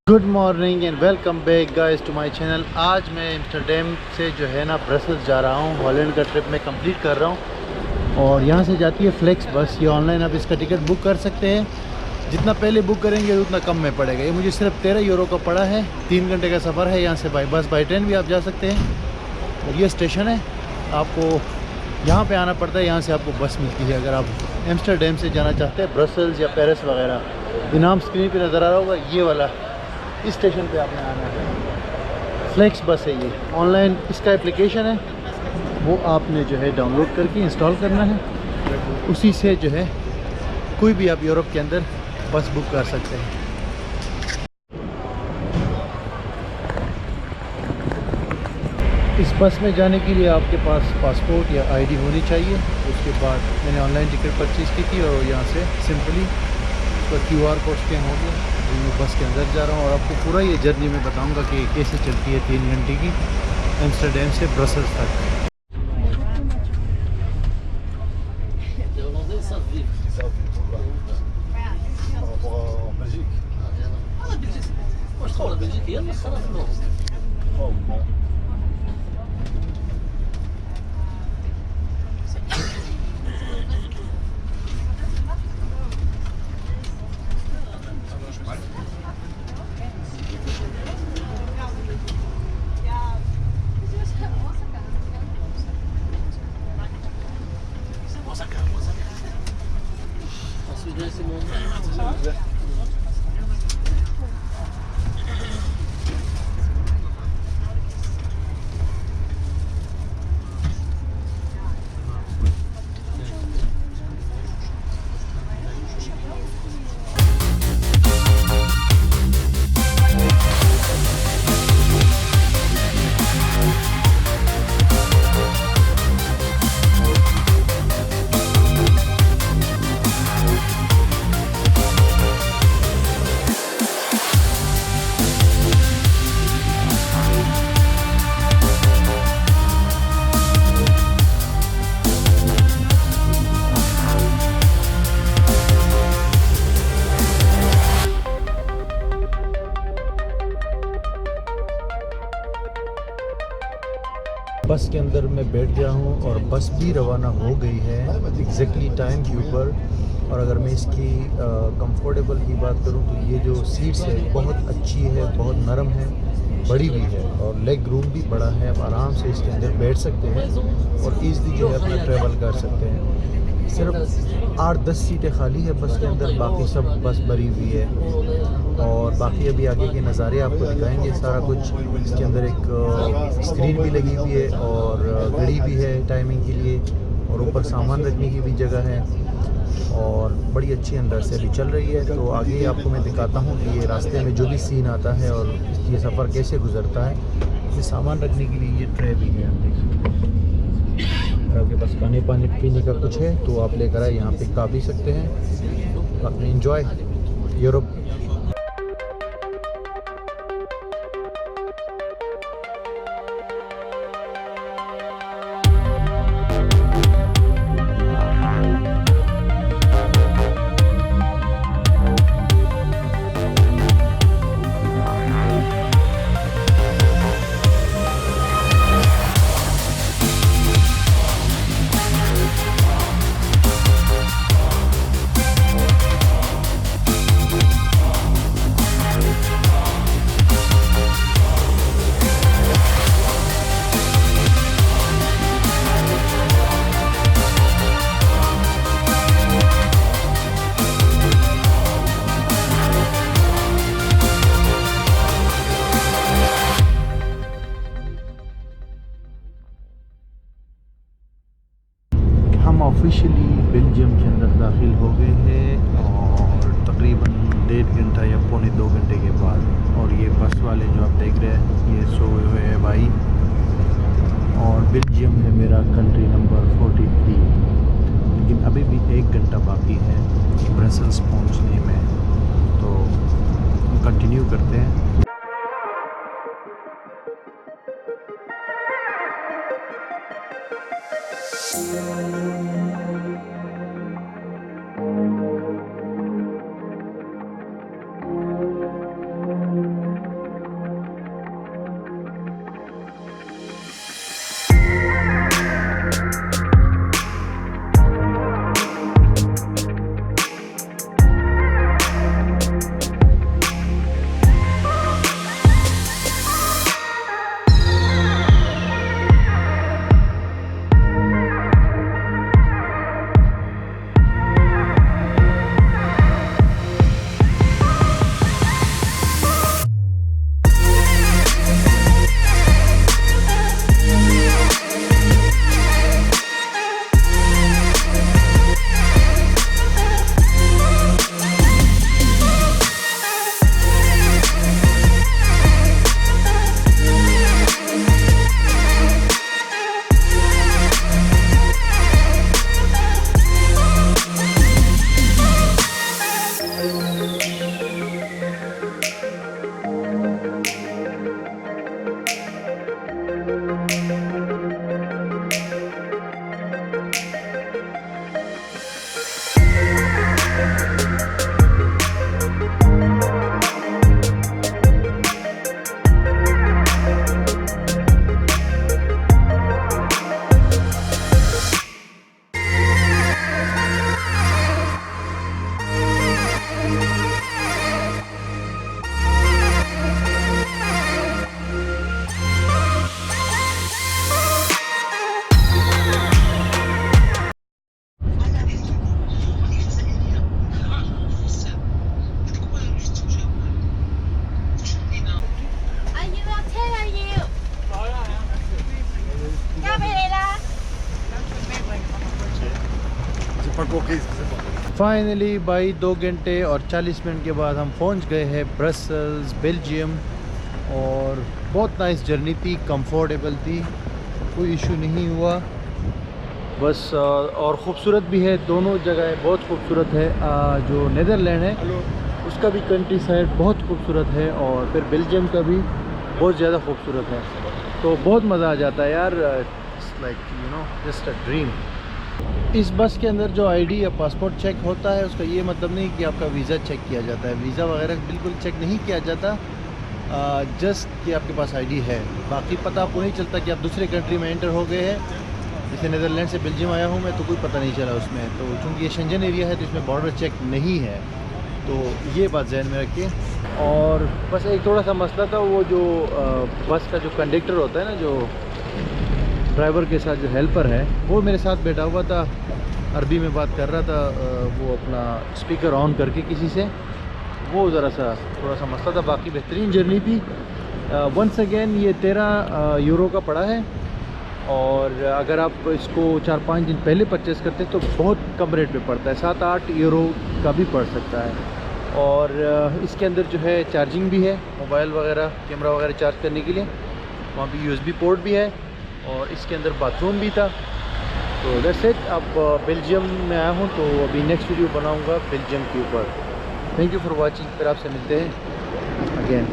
Good morning and welcome back guys to my channel. आज मैं Amsterdam से जो है ना ब्रसल्स जा रहा हूँ। हॉलैंड का ट्रिप मैं कंप्लीट कर रहा हूँ और यहाँ से जाती है फ्लेक्स बस। ये ऑनलाइन आप इसका टिकट बुक कर सकते हैं। जितना पहले बुक करेंगे उतना कम में पड़ेगा। ये मुझे सिर्फ 13 यूरो का पड़ा है। 3 घंटे का सफ़र है यहाँ से। बाई बस बाई ट्रेन भी आप जा सकते हैं। और ये स्टेशन है, आपको यहाँ पे आना पड़ता है। यहाँ से आपको बस मिलती है अगर आप एम्स्टर्डम से जाना चाहते हैं ब्रसल्स या पेरिस वगैरह। इनाम स्क्रीन पे नज़र आ रहा होगा, ये वाला इस स्टेशन पे आपने आना है। फ्लेक्स बस है ये। ऑनलाइन इसका एप्लीकेशन है, वो आपने जो है डाउनलोड करके इंस्टॉल करना है। उसी से जो है कोई भी आप यूरोप के अंदर बस बुक कर सकते हैं। इस बस में जाने के लिए आपके पास पासपोर्ट या आईडी होनी चाहिए। उसके बाद मैंने ऑनलाइन टिकट परचेज़ की थी और यहाँ से सिंपली उसका QR कोड स्कैन हो गया। मैं बस के अंदर जा रहा हूँ और आपको पूरा ये जर्नी मैं बताऊंगा कि कैसे चलती है 3 घंटे की एम्स्टर्डम से ब्रसल्स तक। बस के अंदर मैं बैठ गया हूँ और बस भी रवाना हो गई है एग्जैक्टली टाइम के ऊपर। और अगर मैं इसकी कंफर्टेबल की बात करूँ तो ये जो सीट्स है बहुत अच्छी है, बहुत नरम है, बड़ी भी है और लेग रूम भी बड़ा है। आप आराम से इसके अंदर बैठ सकते हैं और ईज़िली जो है अपना ट्रैवल कर सकते हैं। सिर्फ 8-10 सीटें खाली है बस के अंदर, बाकी सब बस भरी हुई है। और बाकी अभी आगे के नज़ारे आपको दिखाएंगे सारा कुछ। इसके अंदर एक स्क्रीन भी लगी हुई है और घड़ी भी है टाइमिंग के लिए, और ऊपर सामान रखने की भी जगह है और बड़ी अच्छी अंदर से अभी चल रही है। तो आगे आपको मैं दिखाता हूँ कि ये रास्ते में जो भी सीन आता है और ये सफ़र कैसे गुजरता है। ये सामान रखने के लिए ये ट्रे भी है, आप देख सकते हैं। अगर आपके पास खाने पानी पीने का कुछ है तो आप लेकर आए, यहाँ पे खा भी सकते हैं। अपने एंजॉय यूरोप। हम ऑफिशियली बेल्जियम के अंदर दाखिल हो गए हैं और तकरीबन 1.5 घंटा या पौने 2 घंटे के बाद। और ये बस वाले जो आप देख रहे हैं ये सोए हुए हैं भाई। और बेल्जियम है मेरा कंट्री नंबर 43, लेकिन अभी भी 1 घंटा बाकी है ब्रसल्स पहुंचने में। तो हम कंटिन्यू करते हैं। फाइनली भाई 2 घंटे और 40 मिनट के बाद हम पहुंच गए हैं ब्रसल्स, बेल्जियम। और बहुत नाइस जर्नी थी, कंफर्टेबल थी, कोई इशू नहीं हुआ बस। और ख़ूबसूरत भी है, दोनों जगह बहुत खूबसूरत है। जो नीदरलैंड है उसका भी कंट्री साइड बहुत खूबसूरत है, और फिर बेल्जियम का भी बहुत ज़्यादा खूबसूरत है। तो बहुत मज़ा आ जाता है यार, it's like you know just a dream. इस बस के अंदर जो आईडी या पासपोर्ट चेक होता है उसका ये मतलब नहीं कि आपका वीज़ा चेक किया जाता है, वीज़ा वगैरह बिल्कुल चेक नहीं किया जाता, जस्ट कि आपके पास आईडी है। बाकी पता आपको नहीं चलता कि आप दूसरे कंट्री में एंटर हो गए हैं। जैसे नीदरलैंड से बेल्जियम आया हूँ मैं, तो कोई पता नहीं चला उसमें, तो चूँकि ये शेंजन एरिया है तो इसमें बॉर्डर चेक नहीं है, तो ये बात जहन में रखिए। और बस एक थोड़ा सा मसला था, वो जो बस का जो कंडक्टर होता है ना, जो ड्राइवर के साथ जो हेल्पर है, वो मेरे साथ बैठा हुआ था, अरबी में बात कर रहा था, वो अपना स्पीकर ऑन करके किसी से, वो ज़रा सा थोड़ा सा मसला था। बाकी बेहतरीन जर्नी थी। वंस अगेन ये 13 यूरो का पड़ा है, और अगर आप इसको 4-5 दिन पहले परचेज़ करते हैं तो बहुत कम रेट पे पड़ता है, 7-8 यूरो का भी पड़ सकता है। और इसके अंदर जो है चार्जिंग भी है, मोबाइल वगैरह, कैमरा वगैरह चार्ज करने के लिए, वहाँ पे यूएसबी पोर्ट भी है, और इसके अंदर बाथरूम भी था। तो दैट्स इट। अब बेल्जियम में आया हूँ तो अभी नेक्स्ट वीडियो बनाऊँगा बेल्जियम के ऊपर। थैंक यू फॉर वॉचिंग, फिर आपसे मिलते हैं अगेन।